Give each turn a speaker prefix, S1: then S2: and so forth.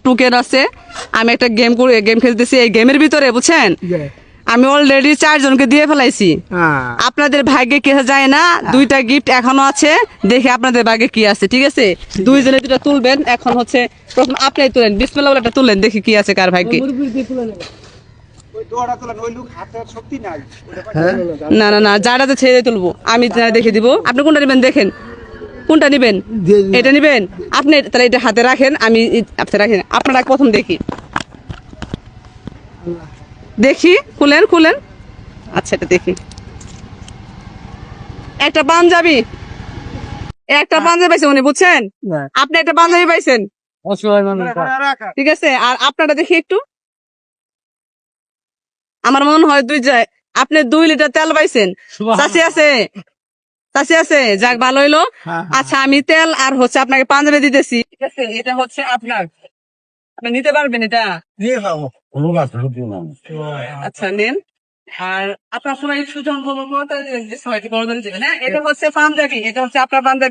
S1: Token আছে। আমি একটা গেম খেলতেছি, এই গেমের ভিতরে বুঝছেন আমি অলরেডি 4 জনকে দিয়ে ফেলাইছি। আপনাদের ভাগ্যে কে যায় না, 2টা গিফট এখনো আছে, দেখে আপনাদের ভাগ্যে কি আছে। ঠিক আছে, 2 জনে 2টা তুলবেন। এখন হচ্ছে প্রথম আপনি তুলেন, বিসমিল্লাহ বলে একটা তুলেন, দেখি কি আছে কার ভাগ্যে। না না না, যারাতে ছেড়ে তুলবো আমি দেখে দিব। আপনি কোনটা নেবেন দেখেন, কোনটা নেবেন? এটা নেবেন আপনি, তাহলে এটা হাতে রাখেন, আমি আপনি রাখেন। আপনারা প্রথম দেখি দেখি খুলেন খুলেন। আচ্ছা, এটা দেখি। একটা পাঞ্জাবি, একটা পাঞ্জাবি পাইছেন উনি, বুঝছেন? আপনি একটা পাঞ্জাবি পাইছেন। ঠিক আছে, আর আপনারটা দেখি একটু। আমার মনে হয় আপনি 2 লিটার তেল পাইছেন। চাষি আছে, চাষি আছে, যাক ভালো হইলো। আচ্ছা, আমি তেল আর হচ্ছে আপনাকে পাঞ্জাবি দিতেছি। ঠিক আছে, এটা হচ্ছে আপনার, আপনি নিতে পারবেন এটা। আচ্ছা নেন। আর আপনার সময় সুজন বলবো, এটা হচ্ছে পাঞ্জাবি, এটা হচ্ছে আপনার পাঞ্জাবি।